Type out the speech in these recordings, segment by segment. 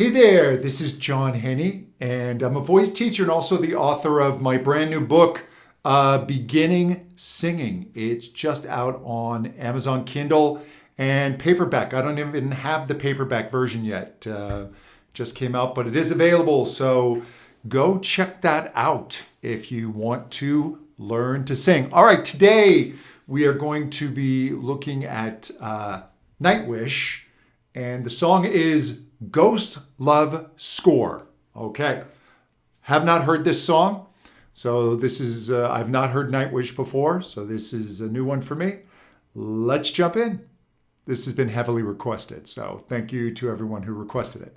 Hey there, this is John Henny, and I'm a voice teacher and also the author of my brand new book, Beginning Singing. It's just out on Amazon Kindle and paperback. I don't even have the paperback version yet. Just came out, but it is available, so go check that out if you want to learn to sing. All right, today we are going to be looking at NIGHTWISH, and the song is Ghost Love Score. Okay, have not heard this song, so this is, I've not heard NIGHTWISH before, so this is a new one for me. Let's jump in. This has been heavily requested, so thank you to everyone who requested it.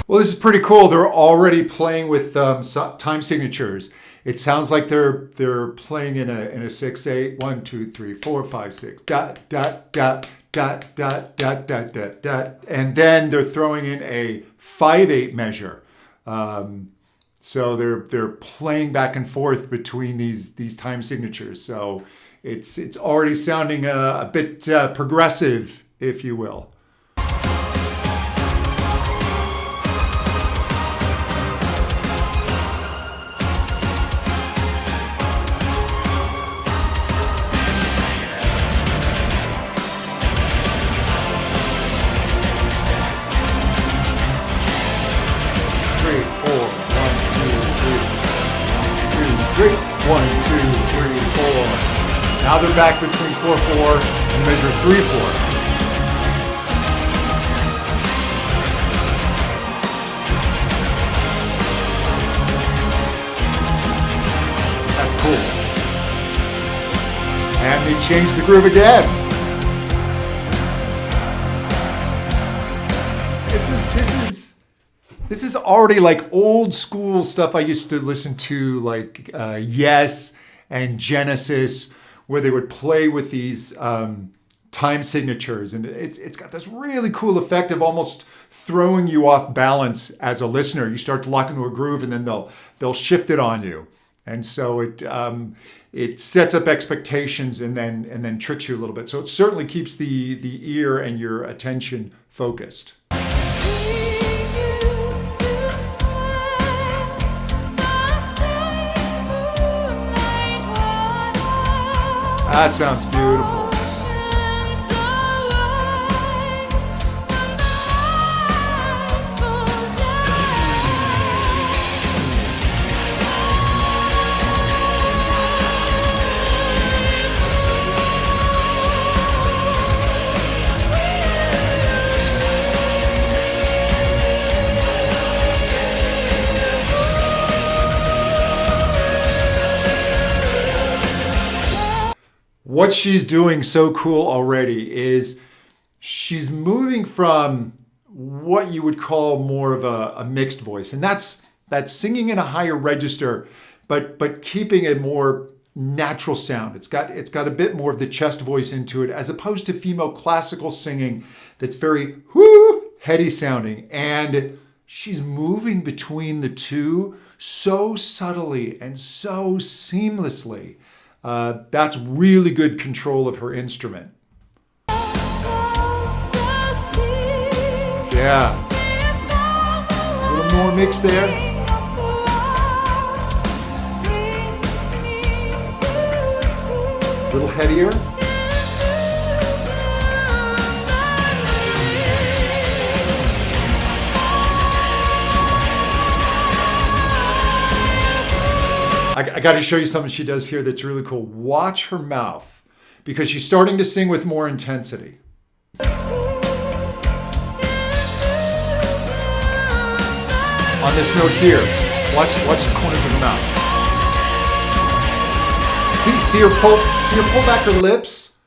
Well, this is pretty cool. They're already playing with time signatures. It sounds like they're playing in a 6/8. 1, 2, 3, 4, 5, 6. Dot dot dot dot dot dot dot dot dot. And then they're throwing in a 5/8 measure. So they're playing back and forth between these time signatures. So it's already sounding a bit progressive, if you will. One, two, three, four. Now they're back between 4/4 and measure 3/4. That's cool. And they changed the groove again. This is already like old school stuff I used to listen to, like Yes and Genesis, where they would play with these time signatures. And it's got this really cool effect of almost throwing you off balance as a listener. You start to lock into a groove and then they'll shift it on you. And so it sets up expectations and then tricks you a little bit. So it certainly keeps the ear and your attention focused. That sounds beautiful. What she's doing so cool already is she's moving from what you would call more of a mixed voice. And that's singing in a higher register, but keeping a more natural sound. It's got a bit more of the chest voice into it, as opposed to female classical singing that's very heady sounding. And she's moving between the two so subtly and so seamlessly. That's really good control of her instrument. Yeah. A little more mix there. A little headier. I got to show you something she does here that's really cool. Watch her mouth, because she's starting to sing with more intensity. On this note here, watch the corners of her mouth. See her pull back her lips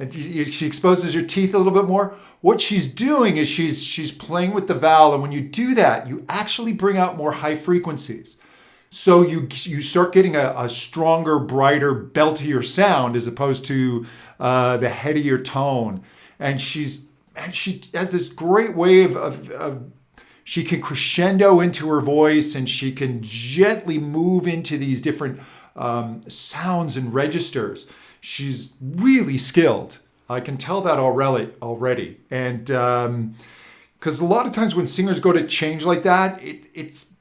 And she exposes her teeth a little bit more. What she's doing is she's playing with the vowel, and when you do that, you actually bring out more high frequencies. So you start getting a stronger, brighter, beltier sound as opposed to the headier tone. And she has this great way of she can crescendo into her voice, and she can gently move into these different sounds and registers. She's really skilled. I can tell that already. And because a lot of times when singers go to change like that, it's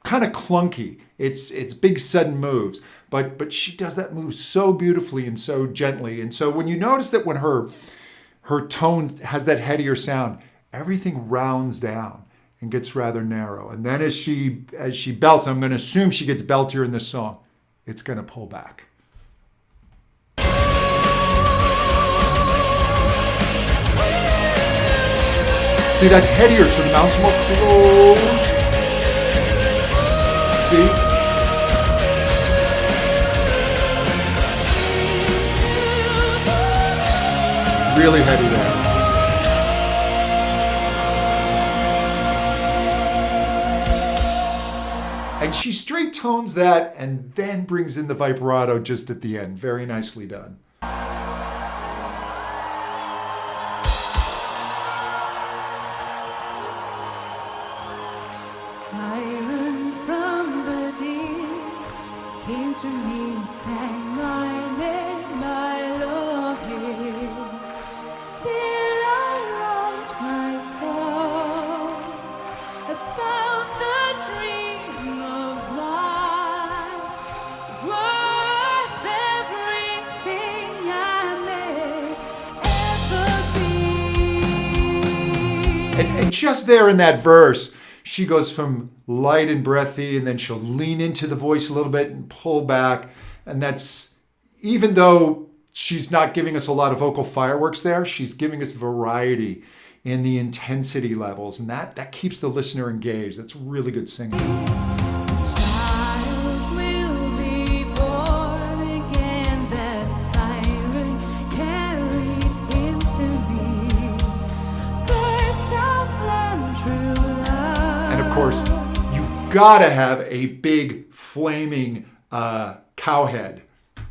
kind of clunky. It's big sudden moves. But she does that move so beautifully and so gently. And so when you notice that when her tone has that headier sound, everything rounds down and gets rather narrow. And then as she belts, I'm going to assume she gets beltier in this song, it's going to pull back. See, that's headier, so the mouth's more closed. See? Really heady there. And she straight tones that and then brings in the vibrato just at the end. Very nicely done. Siren from the deep came to me, sang my name, my Lord. Still I wrote my songs about the dream of mine, worth everything I may ever be. And just there in that verse, she goes from light and breathy, and then she'll lean into the voice a little bit and pull back. And that's, even though she's not giving us a lot of vocal fireworks there, she's giving us variety in the intensity levels. And that keeps the listener engaged. That's really good singing. Of course, you gotta have a big flaming cow head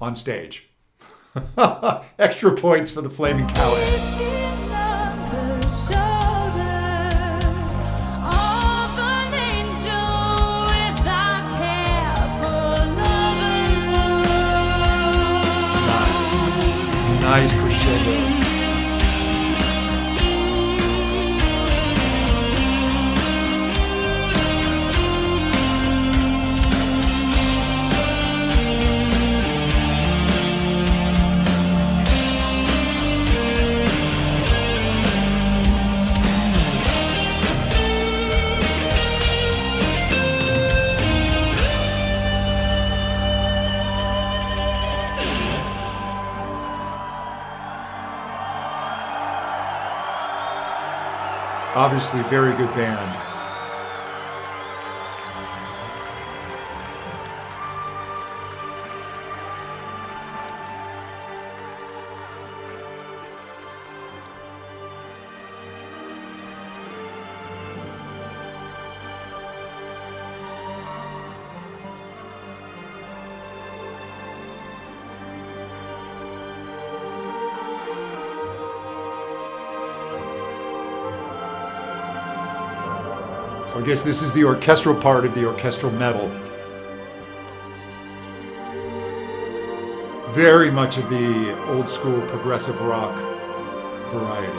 on stage. Extra points for the flaming cow head. Nice crescendo. Obviously, very good band. So I guess this is the orchestral part of the orchestral metal. Very much of the old school progressive rock variety.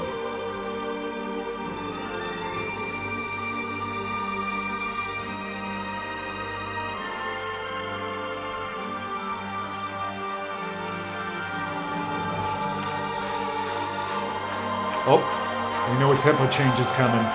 Oh, you know a tempo change is coming.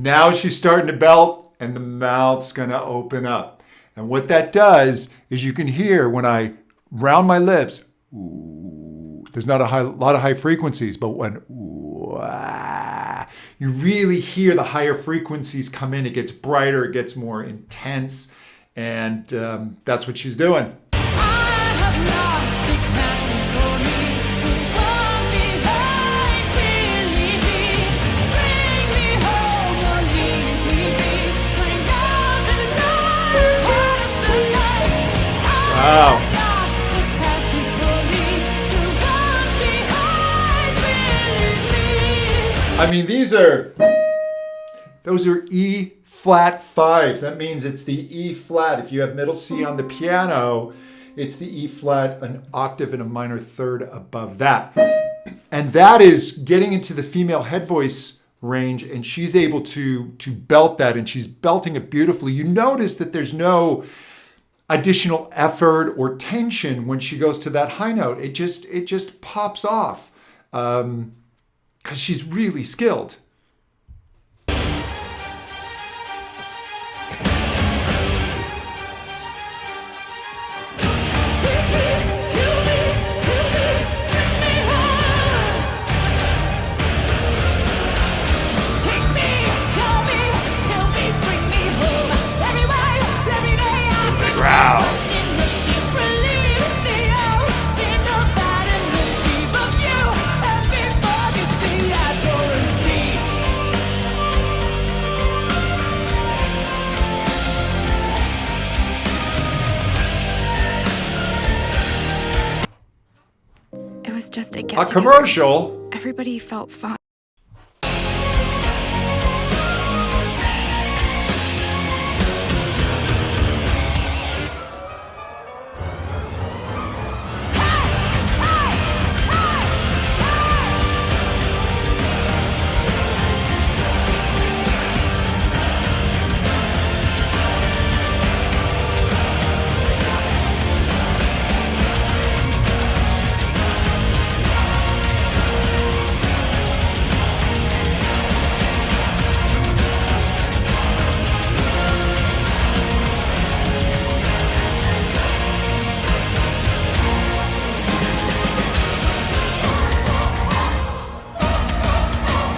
Now she's starting to belt and the mouth's going to open up. And what that does is you can hear when I round my lips, ooh, there's not a lot of high frequencies, but when ooh, you really hear the higher frequencies come in. It gets brighter, it gets more intense, and that's what she's doing. Wow. I mean, those are E flat fives. That means it's the E flat. If you have middle C on the piano, it's the E flat, an octave and a minor third above that. And that is getting into the female head voice range, and she's able to belt that, and she's belting it beautifully. You notice that there's no additional effort or tension when she goes to that high note. It just pops off because she's really skilled. Just a commercial. Everybody felt fine.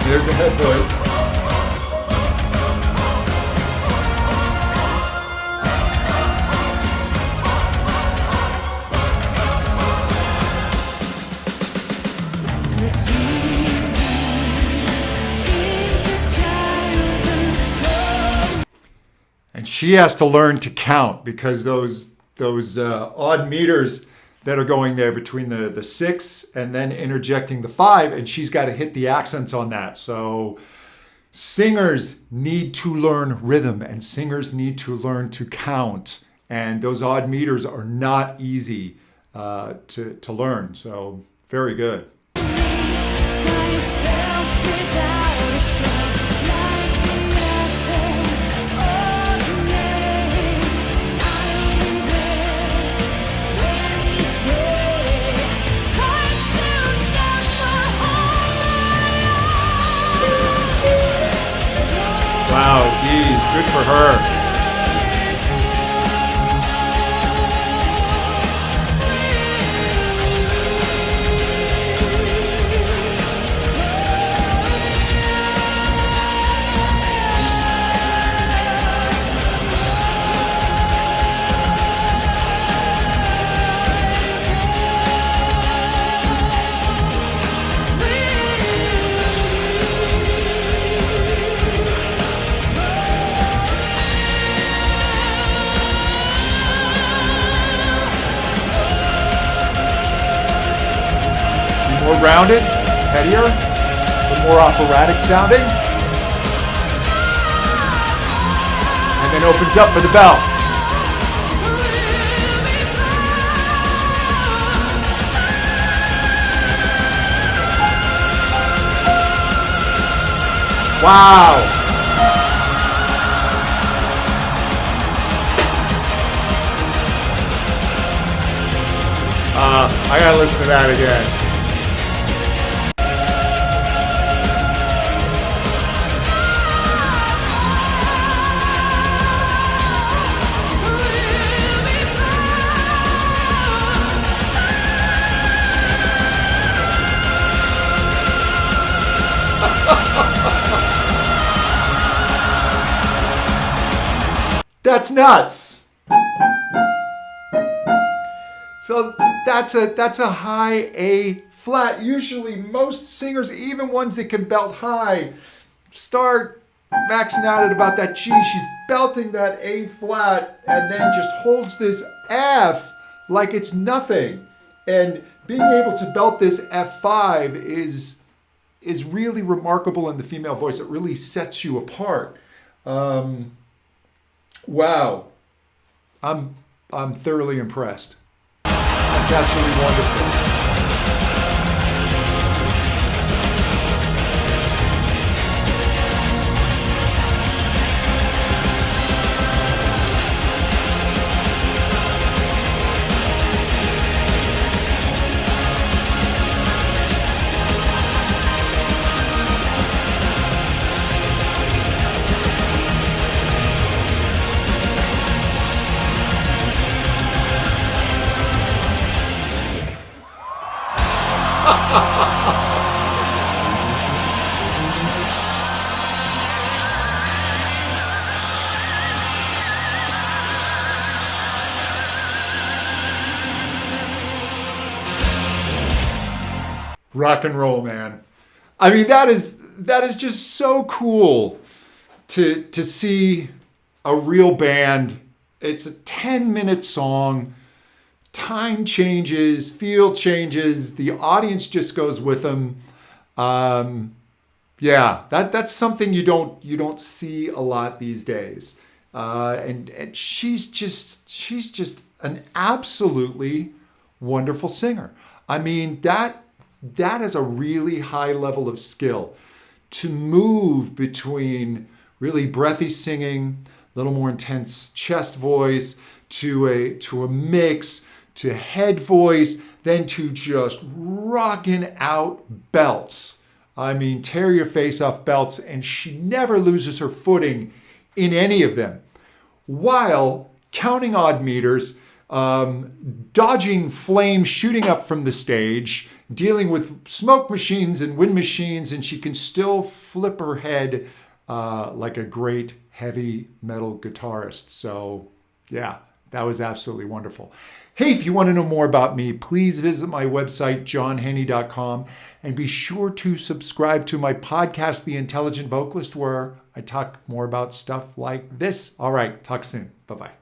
There's the head voice. And she has to learn to count because those odd meters that are going there between the 6 and then interjecting the 5, and she's got to hit the accents on that. So singers need to learn rhythm, and singers need to learn to count, and those odd meters are not easy to learn. So very good. Wow, geez, good for her. More rounded, headier, a little more operatic sounding. And then opens up for the bell. Wow. I gotta listen to that again. That's nuts. So that's a high A flat. Usually most singers, even ones that can belt high, start maxing out at about that G. She's belting that A flat and then just holds this F like it's nothing. And being able to belt this F5 is really remarkable in the female voice. It really sets you apart. Wow. I'm thoroughly impressed. That's absolutely wonderful. Rock and roll, man. I mean, that is just so cool to see a real band. It's a 10-minute song. Time changes, feel changes. The audience just goes with them. Yeah, that's something you don't see a lot these days. And she's just an absolutely wonderful singer. I mean, that is a really high level of skill to move between really breathy singing, a little more intense chest voice, to a mix, to head voice, then to just rocking out belts. I mean, tear your face off belts, and she never loses her footing in any of them, while counting odd meters, dodging flames shooting up from the stage, dealing with smoke machines and wind machines, and she can still flip her head like a great heavy metal guitarist. So yeah, that was absolutely wonderful. Hey, if you want to know more about me, please visit my website, johnhenny.com, and be sure to subscribe to my podcast, The Intelligent Vocalist, where I talk more about stuff like this. All right, talk soon. Bye-bye.